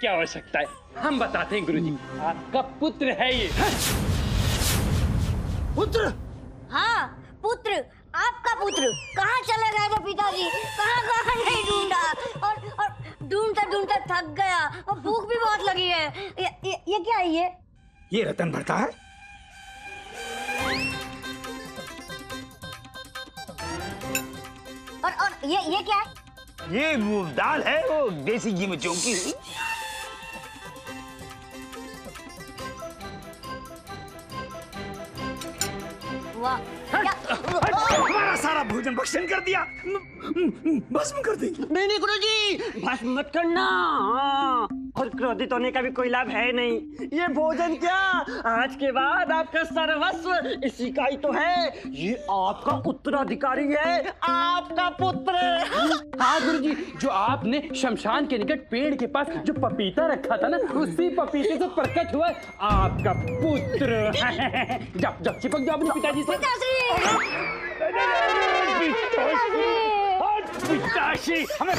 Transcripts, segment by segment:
की आवश्यकता है? हम बताते हैं गुरुजी, आपका पुत्र है ये। पुत्र? हाँ पुत्र, आपका पुत्र। कहाँ चले गए थे पिताजी? कहाँ नहीं ढूंढा, और ढूंढते ढूंढते थक गया और भूख भी बहुत लगी है। ये क्या है? ये रतन भरता है। और ये क्या है? ये वो दाल है, वो देसी घी में चौंकी हुई। वाह, हमारा सारा भोजन भक्षण कर दिया, भस्म कर देंगे। नहीं गुरुजी, भस्म मत करना। और क्रोधित होने का भी कोई लाभ है नहीं। ये भोजन क्या, आज के बाद आपका सर्वस्व इसी का ही तो है। ये आपका उत्तराधिकारी है, आपका पुत्र। हाँ गुरुजी, जो आपने शमशान के निकट पेड़ के पास जो पपीता रखा था ना, उसी पपीते से प्रकट हुआ आपका पुत्र। जब जब चिपक जाओ अपने पिताजी से। पिताश्री, हमें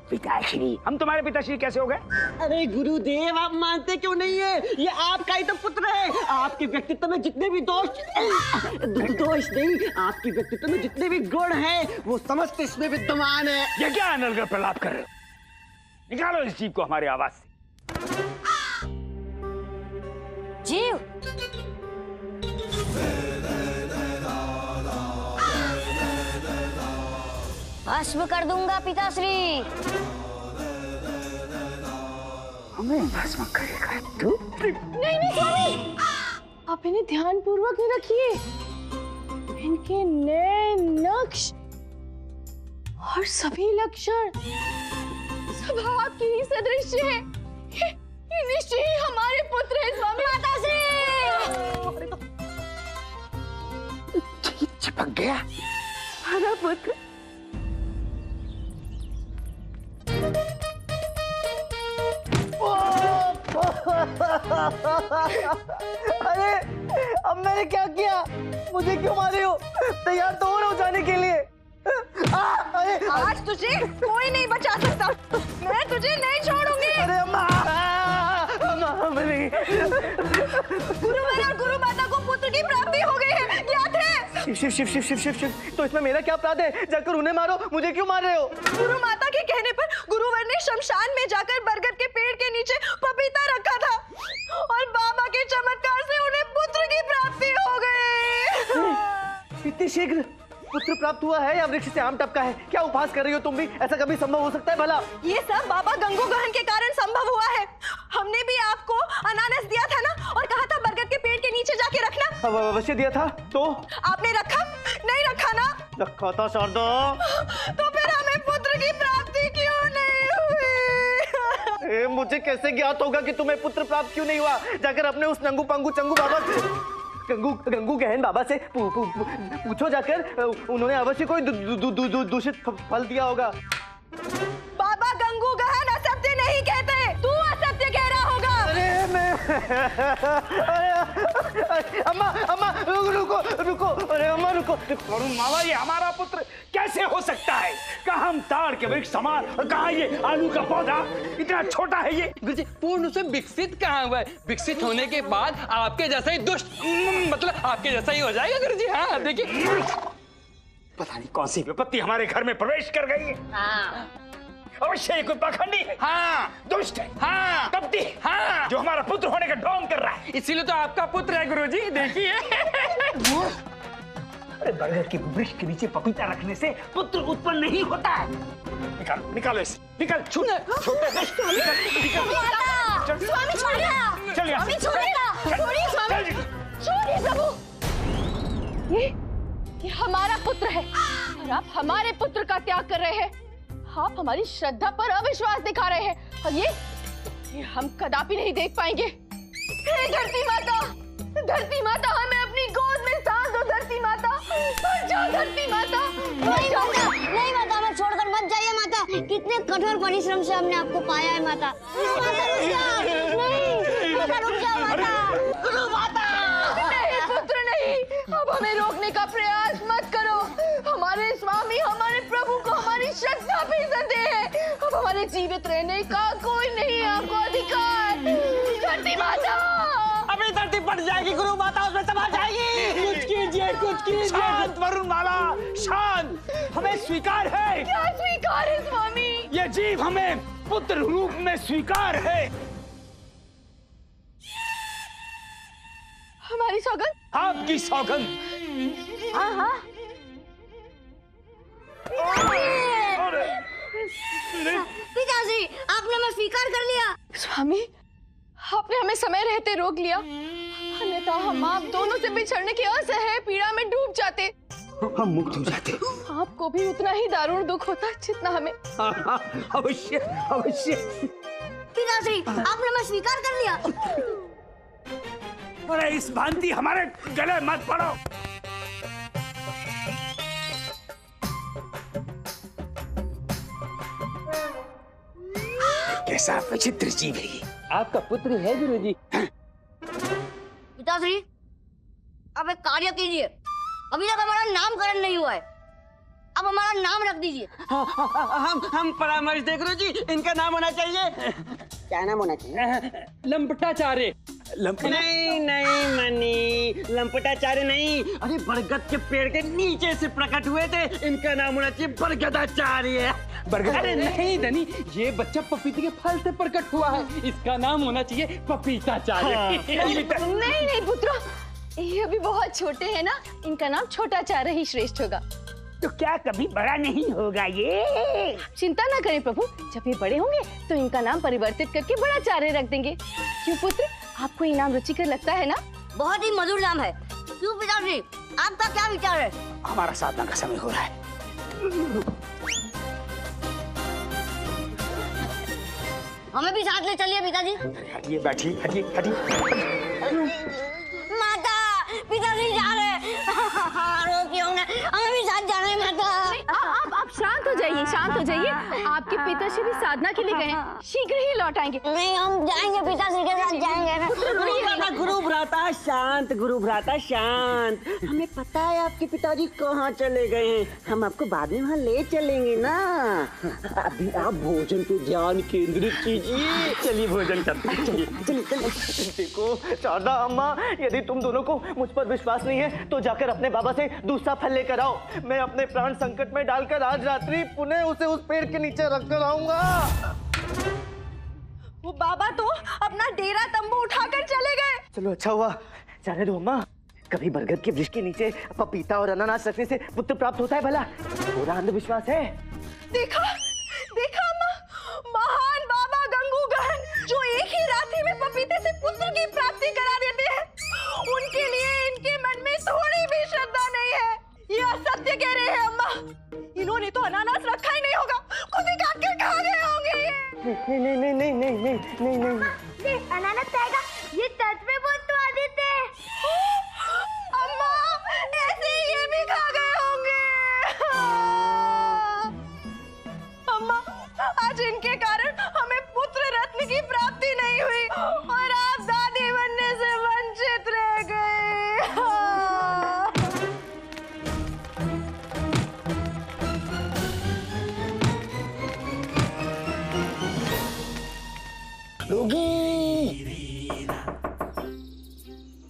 पिताश्री, हम तुम्हारे पिताश्री कैसे हो गए? अरे गुरुदेव, आप मानते क्यों नहीं है? ये आपका ही तो पुत्र है। आपके व्यक्तित्व में जितने भी दोष नहीं, आपके व्यक्तित्व में जितने भी गुण हैं, वो समस्त इसमें विद्यमान है। ये क्या अनर्गल प्रलाप कर रहे हो? निकालो इस जीव को हमारे आवाज से। जीव? भस्म कर दूंगा पिताश्री। हमें भस्म करेगा तू? नहीं स्वामी, आप इन्हें ध्यान पूर्वक ही रखिए। इनके नए नक्श और सभी लक्षण सब आपकी ही सदृश है। ये निश्चय ही हमारे पुत्र है स्वामी। माताश्री! चिपक गया हमारा पुत्र। अरे अब मैंने क्या किया? मुझे क्यों मारे हो? तैयार तो हो रहा हूं जाने के लिए। अरे आज तुझे कोई नहीं बचा सकता। मैं तुझे नहीं छोड़ूंगी। अरे अम्मा, गुरुवर और गुरु माता को पुत्र की प्राप्ति हो गई है, ज्ञात है। शिव शिव शिव शिव शिव शिव, तो इसमें मेरा क्या अपराध है? जाकर उन्हें मारो, मुझे क्यों मार रहे हो? गुरु माता के कहने पर गुरुवर ने शमशान में जाकर बरगद के पेड़ के नीचे पपीता रखा था और बाबा के चमत्कार से उन्हें पुत्र की प्राप्ति हो गई। इतनी शीघ्र पुत्र प्राप्त हुआ है या वृक्ष से आम टपका है? क्या उपहास कर रही हो तुम भी? ऐसा कभी संभव हो सकता है भला? ये सब बाबा गंगू गहन के कारण संभव हुआ है। हमने भी आपको अनानास दिया था ना, और कहा था बरगद के पेड़ के नीचे जाके रखना। अवश्य दिया था। तो आपने रखा नहीं? रखा ना? रखा था शारदा। तो फिर हमें पुत्र की प्राप्ति क्यों नहीं हुई? मुझे कैसे ज्ञात होगा कि तुम्हें पुत्र प्राप्त क्यों नहीं हुआ? जाकर अपने उस नंगू पंगू चंगू बाबा से, गंगू गहन बाबा से पूछो जाकर। उन्होंने अवश्य कोई दूषित फल दिया होगा। बाबा गंगू गहन असत्य नहीं कहते, तू असत्य कह रहा होगा। अरे मैं अम्मा रुको। अरे अम्मा रुको। वरुण माला, ये हमारा पुत्र कैसे हो सकता है? कहाँ हम ताड़ के वृक्ष समान और कहाँ ये आलू का पौधा? इतना छोटा है ये। गुरुजी, पूर्ण रूप से विकसित कहाँ हुआ है? विकसित होने के बाद आपके जैसा ही दुष्ट, मतलब आपके जैसा ही हो जाएगा गुरुजी। हाँ देखिए, पता नहीं कौन सी विपत्ति हमारे घर में प्रवेश कर गई है। हाँ। अवश्य कोई पाखंडी है। हाँ दुष्ट है। हाँ कपटी है। हाँ, जो हमारा पुत्र होने का ढोंग कर रहा है। इसीलिए तो आपका पुत्र है गुरुजी। देखिए अरे बरगद के वृक्ष के नीचे पपीता रखने से पुत्र उत्पन्न नहीं होता है। निकालो इसे, निकाल, छोटे दुष्ट, निकाल। स्वामी छोड़िए, चल यहाँ से। छोड़िए स्वामी, छोड़िए प्रभु। ये हमारा पुत्र है और आप हमारे पुत्र का त्याग कर रहे हैं। आप हमारी श्रद्धा पर अविश्वास दिखा रहे हैं और ये हम कदापि नहीं देख पाएंगे। हे धरती माता, हमें अपनी गोद में सांस दो। धरती माता, मत जाओ धरती माता। नहीं माता, मैं छोड़कर मत जाइए माता। कितने कठोर परिश्रम से हमने आपको पाया है माता। रुक जाओ माता। नहीं पुत्र नहीं, अब हमें रोकने का प्रयास मत करो। हमारे स्वामी, हमारे प्रभु को हमारी श्रद्धा भी संदेह है। में जीवित रहने का कोई नहीं आपको अधिकार। धरती माता अभी धरती पड़ जाएगी गुरु माता, उसमें समा जाएगी। कुछ कीजिए, कुछ कीजिए। शांत वरुणमाला, शांत। हमें स्वीकार है। क्या स्वीकार है स्वामी? ये जीव हमें पुत्र रूप में स्वीकार है। हमारी सौगंध? आपकी सौगंध। हाँ हाँ। पिताजी, आपने मैं स्वीकार कर लिया। स्वामी, आपने हमें समय रहते रोक लिया, अन्यथा हम आप दोनों से बिछड़ने की असह्य पीड़ा में डूब जाते। हम मुक्त हो जाते। आपको भी उतना ही दारुण दुख होता जितना हमें। अवश्य अवश्य। पिताजी, आपने मैं स्वीकार कर लिया। अरे इस भांति हमारे गले मत पड़ो। कैसा विचित्र जीव है ये। आपका पुत्र है गुरुजी। पिताश्री, अब एक कार्य कीजिए। अभी तक हमारा नामकरण नहीं हुआ है, अब हमारा नाम रख दीजिए। हम परामर्श देख रहे जी, इनका नाम होना चाहिए। क्या नाम होना चाहिए? लंपटाचार्य। नहीं नहीं मनी, लंपटाचार्य नहीं। अरे बरगद के पेड़ के नीचे से प्रकट हुए थे, इनका नाम होना चाहिए बरगदाचार्य। अरे नहीं धनी, ये बच्चा पपीते के फल से प्रकट हुआ है, इसका नाम होना चाहिए पपीताचार्य। नहीं नहीं पुत्र, ये अभी बहुत छोटे हैं ना, इनका नाम छोटाचार्य ही श्रेष्ठ होगा। तो क्या कभी बड़ा नहीं होगा ये? चिंता ना करें प्रभु, जब ये बड़े होंगे तो इनका नाम परिवर्तित करके बड़ाचार्य रख देंगे। क्यों पुत्र, आपको ये नाम रुचिकर लगता है ना? बहुत ही मधुर नाम है। क्यों पिताश्री, आपका क्या विचार है? हमारा साधना का समय हो रहा है। हमें भी साथ ले चलिए पिताजी। हटिए, बैठिए, हटिए, हटिए। माता, पिताजी जा रहे हैं। रोकिए उन्हें, हमें भी साथ जाना है माता। आप शांत हो जाइए, शांत हो जाइए। आपके पिताश्री भी साधना के लिए गए हैं, शीघ्र ही लौट आएंगे। नहीं, हम जाएंगे, पिताश्री के साथ जाएंगे। गुरु भ्राता शांत, गुरु भ्राता शांत। हमें पता है आपके पिताजी कहाँ चले गए हैं, हम आपको बाद में वहाँ ले चलेंगे ना। अभी आप भोजन पे ध्यान केंद्रित कीजिए। चलिए भोजन करते हैं, चलिए। देखो शारदा अम्मा, यदि तुम दोनों को मुझ पर विश्वास नहीं है तो जाकर अपने बाबा से दूसरा फल लेकर आओ। मैं अपने प्राण संकट में डालकर आज रात्रि पुनः उसे उस पेड़ के नीचे रखकर आऊंगा। वो बाबा तो अपना डेरा तंबू उठाकर चले गए। चलो अच्छा हुआ, जाने दो अम्मा। कभी बरगद के वृक्ष के नीचे पपीता और अनानास रखने से पुत्र प्राप्त होता है भला? पूरा अंधविश्वास है। देखा देखा अम्मा, महान बाबा गंगूगण जो एक ही रात्रि में पपीते से पुत्र की प्राप्ति करा देते हैं, उनके लिए इनके मन में थोड़ी भी श्रद्धा नहीं है। ये असत्य कह रहे हैं अम्मा। इन्होंने तो अनानास रखा ही नहीं होगा, खुद ही काट कर खा गए होंगे ये। नहीं नहीं नहीं नहीं नहीं नहीं नहीं। ये अनानास खाएगा, ये सच में बहुत स्वादिष्ट है। अम्मा, ऐसे ही ये भी खा गए होंगे। अम्मा, आज इनके कारण हमें पुत्र रत्न की प्राप्ति नहीं हुई और आप दादी बनने से वंचित रह गए।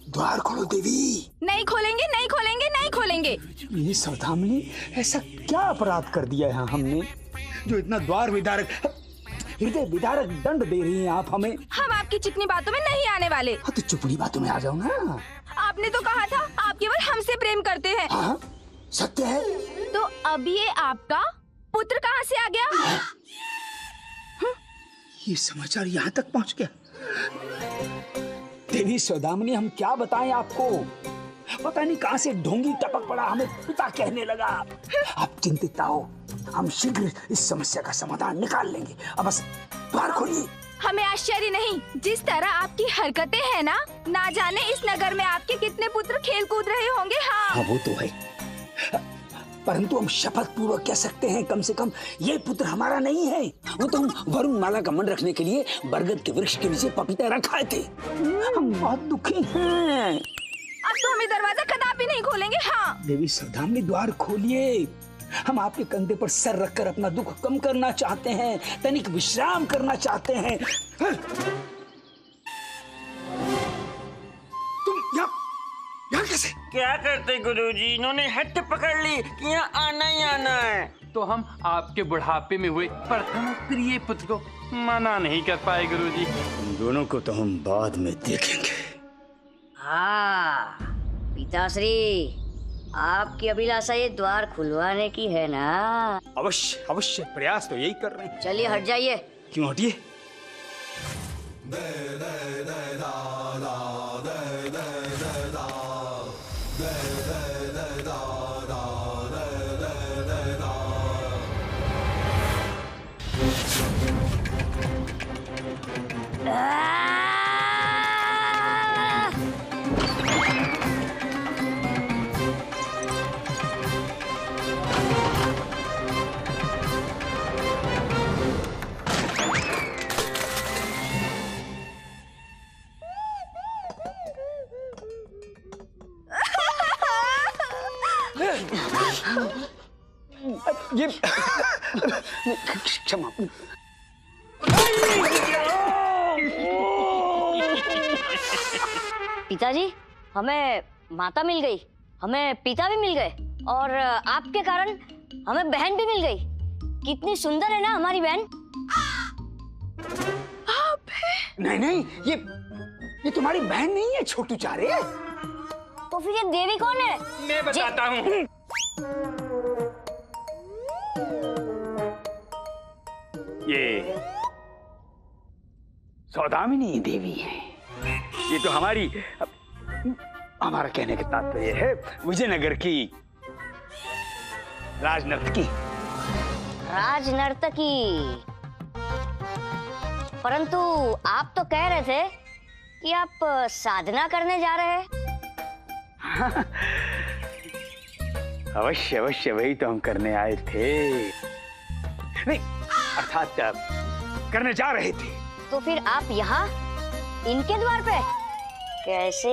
द्वार खोलो देवी। नहीं खोलेंगे, नहीं खोलेंगे, नहीं खोलेंगे। ये सौदामिनी, ऐसा क्या अपराध कर दिया है हमने जो इतना द्वार विदारक, हृदय विदारक दंड दे रही हैं आप हमें? हम आपकी चिकनी बातों में नहीं आने वाले। हाँ तो चुपड़ी बातों में आ जाओ ना। आपने तो कहा था आप केवल हमसे प्रेम करते हैं। हाँ सत्य है। तो अब ये आपका पुत्र कहाँ से आ गया? ये समाचार यहाँ तक पहुँच गया। देवी सौदामिनी, हम क्या बताएं आपको, पता नहीं कहाँ से ढोंगी टपक पड़ा, हमें पिता कहने लगा। आप चिंतित ना हो, हम शीघ्र इस समस्या का समाधान निकाल लेंगे। अब बस द्वार खोलिए। हमें आश्चर्य नहीं, जिस तरह आपकी हरकतें हैं ना जाने इस नगर में आपके कितने पुत्र खेल कूद रहे होंगे। हाँ वो तो है, परंतु हम शपथ पूर्वक कह सकते हैं कम से कम ये पुत्र हमारा नहीं है। वो तो हम वरुणमाला का मन रखने के लिए बरगद के वृक्ष के नीचे पपीता रखाए थे। हम बहुत दुखी हैं। अब तो हमें दरवाजा कदापि नहीं खोलेंगे। हाँ देवी सौदामिनी, द्वार खोलिए। हम आपके कंधे पर सर रखकर अपना दुख कम करना चाहते हैं, तनिक विश्राम करना चाहते हैं। तुम यहाँ कैसे? क्या करते गुरुजी, इन्होंने हट पकड़ ली कि यहाँ आना ही आना है। तो हम आपके बुढ़ापे में हुए प्रथम प्रिय पुत्र को मना नहीं कर पाए गुरुजी। तुम दोनों को तो हम बाद में देखेंगे। हाँ पिताश्री, आपकी अभिलाषा ये द्वार खुलवाने की है ना? अवश्य अवश्य, प्रयास तो यही कर रहे हैं। चलिए हट जाइए। क्यों हटिए? ये क्षमा। पिताजी, हमें माता मिल गई, हमें पिता भी मिल गए और आपके कारण हमें बहन भी मिल गई। कितनी सुंदर है ना हमारी बहन। नहीं नहीं, ये तुम्हारी बहन नहीं है छोटू चारे। तो फिर ये देवी कौन है? मैं बताता हूँ। ये सौदामिनी देवी है। ये तो हमारा कहने का तात्पर्य है विजयनगर की राजनर्तकी। राजनर्तकी। परंतु आप तो कह रहे थे कि आप साधना करने जा रहे हैं। अवश्य अवश्य, वही तो हम करने आए थे। नहीं, अर्थात करने जा रहे थे। तो फिर आप यहाँ इनके द्वार पे कैसे?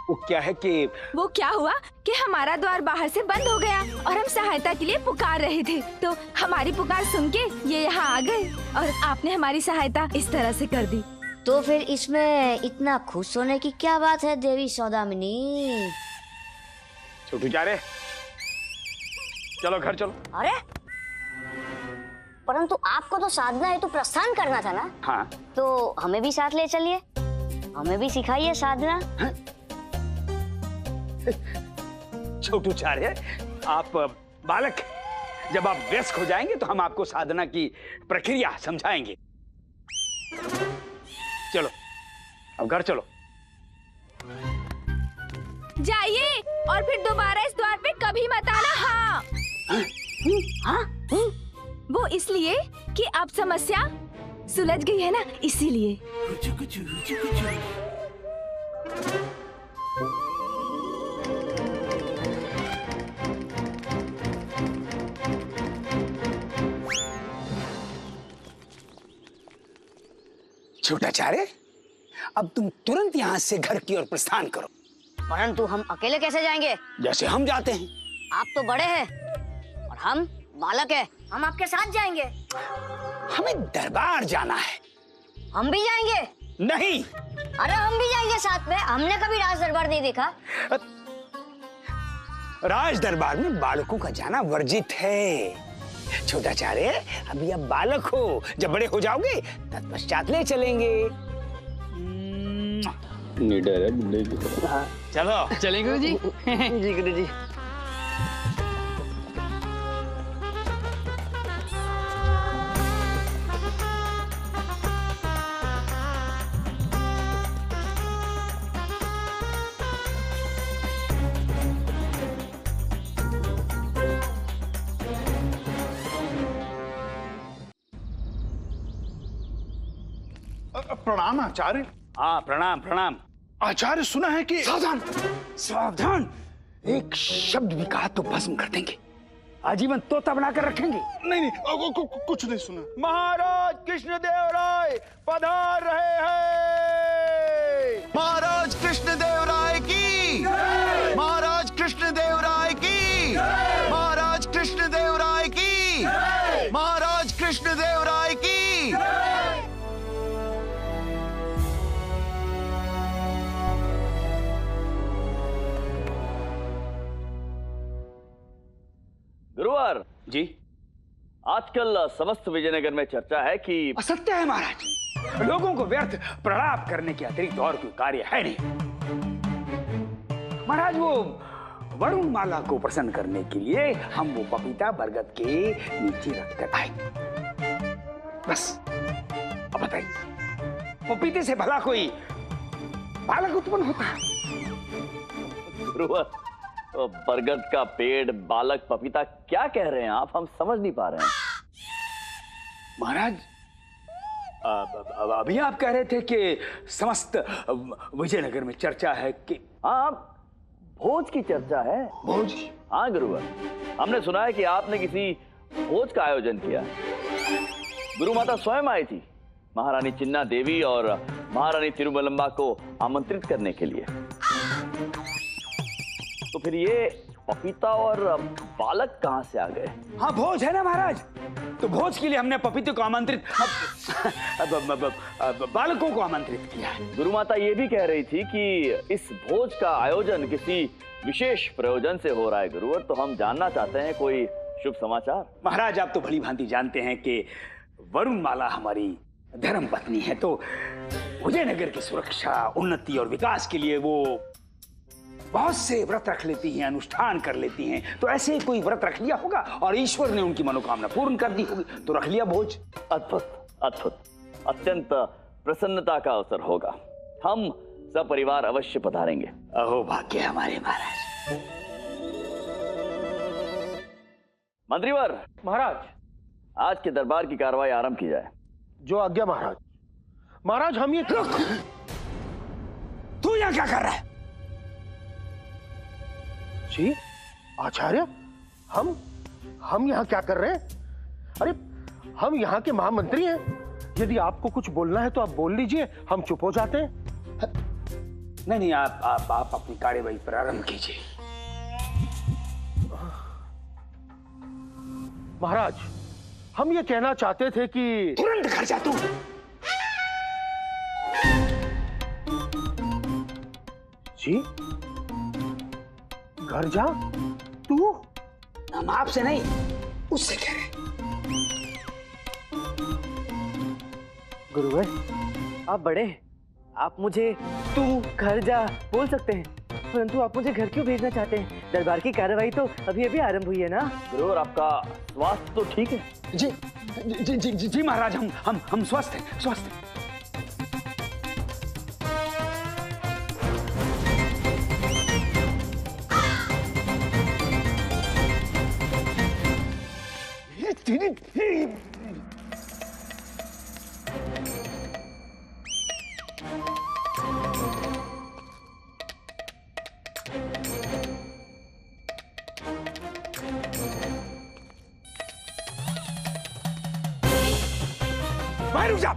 वो क्या है कि वो क्या हुआ कि हमारा द्वार बाहर से बंद हो गया और हम सहायता के लिए पुकार रहे थे, तो हमारी पुकार सुन के ये यहाँ आ गए और आपने हमारी सहायता इस तरह से कर दी। तो फिर इसमें इतना खुश होने की क्या बात है देवी सौदामिनी? छोटू चारे, चलो घर चलो। अरे परंतु आपको तो साधना हेतु प्रस्थान करना था ना? हाँ, तो हमें भी साथ ले चलिए, हमें भी सिखाइए साधना। छोटू चारे, आप बालक, जब आप वयस्क हो जाएंगे तो हम आपको साधना की प्रक्रिया समझाएंगे। चलो अब घर चलो। जाइए और फिर दोबारा इस द्वार पे कभी मत आना। हाँ, हाँ? वो इसलिए कि अब समस्या सुलझ गई है ना, इसीलिए। छोटाचार्य, अब तुम तुरंत यहाँ से घर की ओर प्रस्थान करो। परंतु हम अकेले कैसे जाएंगे? जैसे हम जाते हैं। आप तो बड़े हैं और हम बालक हैं, हम आपके साथ जाएंगे। हमें दरबार जाना है। हम भी जाएंगे। नहीं। अरे हम भी जाएंगे साथ में, हमने कभी राज दरबार नहीं देखा। राज दरबार में बालकों का जाना वर्जित है। छोटाचार्य, अभी आप बालक हो, जब बड़े हो जाओगे तत्पश्चात ले चलेंगे। निडर है। चलो चलें गुरुजी। जी गुरुजी। प्रणाम आचार्य। हाँ, प्रणाम प्रणाम। आचार्य, सुना है कि सावधान सावधान, एक शब्द भी कहा तो भस्म कर देंगे, आजीवन तोता बनाकर रखेंगे। नहीं नहीं, कुछ नहीं सुना। महाराज कृष्णदेव राय पधार रहे हैं। महाराज कृष्णदेव राय की, महाराज कृष्णदेव राय की। जी, आजकल समस्त विजयनगर में चर्चा है कि असत्य है महाराज। लोगों को व्यर्थ प्रलाप करने के अतिरिक्त और कोई कार्य है नहीं। महाराज, वो वरुणमाला को प्रसन्न करने के लिए हम वो पपीता बरगद के नीचे रखकर आए, बस। अब बताइए, पपीते से भला कोई बालक उत्पन्न होता है? गुरुवर, तो बरगद का पेड़, बालक, पपीता, क्या कह रहे हैं आप? हम समझ नहीं पा रहे हैं। महाराज, अभी आप कह रहे थे कि समस्त विजयनगर में चर्चा है कि हाँ, भोज की चर्चा है। भोज? हाँ गुरुवर, हमने सुना है कि आपने किसी भोज का आयोजन किया। गुरु माता स्वयं आई थी महारानी चिन्ना देवी और महारानी तिरुमलम्बा को आमंत्रित करने के लिए। तो फिर ये पपीता और बालक कहां से आ गए? हाँ, भोज है ना महाराज, तो भोज के लिए हमने पपीते को आमंत्रित, बालकों को आमंत्रित किया है। गुरु माता ये भी कह रही थी कि इस भोज का आयोजन किसी विशेष प्रयोजन से हो रहा है गुरुवर, तो हम जानना चाहते हैं कोई शुभ समाचार। महाराज, आप तो भली भांति जानते हैं कि वरुणमाला हमारी धर्म पत्नी है, तो विजयनगर की सुरक्षा, उन्नति और विकास के लिए वो बहुत से व्रत रख लेती हैं, अनुष्ठान कर लेती हैं। तो ऐसे कोई व्रत रख लिया होगा और ईश्वर ने उनकी मनोकामना पूर्ण कर दी होगी, तो रख लिया भोज। अद्भुत, अद्भुत, अत्यंत प्रसन्नता का अवसर होगा। हम सपरिवार अवश्य पधारेंगे। अहो भाग्य हमारे महाराज। मंत्रीवर महाराज, आज के दरबार की कार्रवाई आरंभ की जाए। जो आज्ञा महाराज। महाराज, हम ये तू यहाँ क्या कर रहा है? जी आचार्य, हम यहाँ क्या कर रहे हैं? अरे, हम यहाँ के महामंत्री हैं। यदि आपको कुछ बोलना है तो आप बोल लीजिए, हम चुप हो जाते हैं। नहीं, आप अपनी कार्यवाही प्रारंभ कीजिए। महाराज, हम ये कहना चाहते थे कि तुरंत घर जा तू। जी, घर जा तू? हम आपसे नहीं, उससे कह रहे। गुरुवर, आप बड़े, आप मुझे तू घर जा बोल सकते हैं, परंतु आप मुझे घर क्यों भेजना चाहते हैं? दरबार की कार्रवाई तो अभी अभी आरंभ हुई है ना। गुरुवर, आपका स्वास्थ्य तो ठीक है? जी जी जी जी, जी महाराज, हम स्वस्थ हैं, स्वस्थ हैं। रुक जा,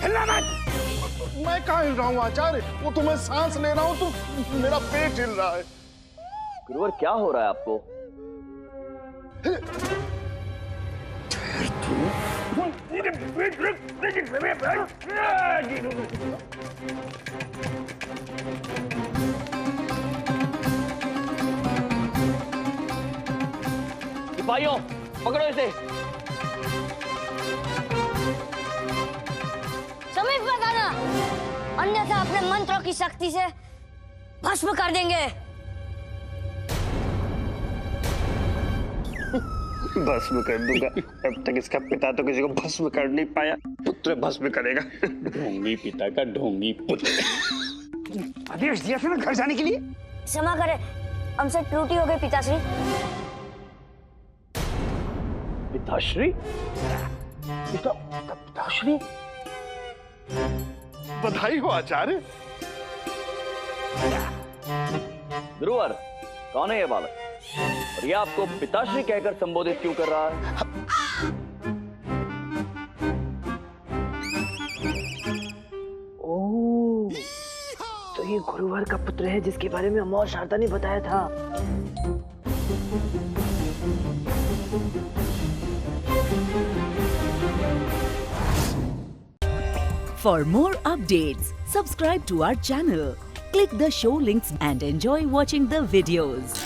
हिलना मत। मैं कहाँ हिल रहा हूँ आचार्य? वो तो मैं सांस ले रहा हूँ, तो मेरा पेट हिल रहा है। गुरुवर, क्या हो रहा है आपको? सिपाहियों, पकड़ो इसे। समीप मत आना, अन्यथा अपने मंत्रों की शक्ति से भस्म कर देंगे। भस्म कर दूंगा। अब तक इसका पिता तो किसी को भस्म कर नहीं पाया, पुत्र भस्म करेगा। ढोंगी पिता का ढोंगी पुत्र। आदेश दिया था ना घर जाने के लिए। क्षमा करें, हमसे त्रुटि हो गई पिताश्री। पिताश्री? पिताश्री? बधाई हो आचार्य। गुरुवर, कौन है ये बालक और ये आपको पिताश्री कहकर संबोधित क्यों कर रहा है? ओह, तो ये गुरुवर का पुत्र है जिसके बारे में अमोल शारदा ने बताया था। For more updates, subscribe to our channel, click the show links and enjoy watching the videos.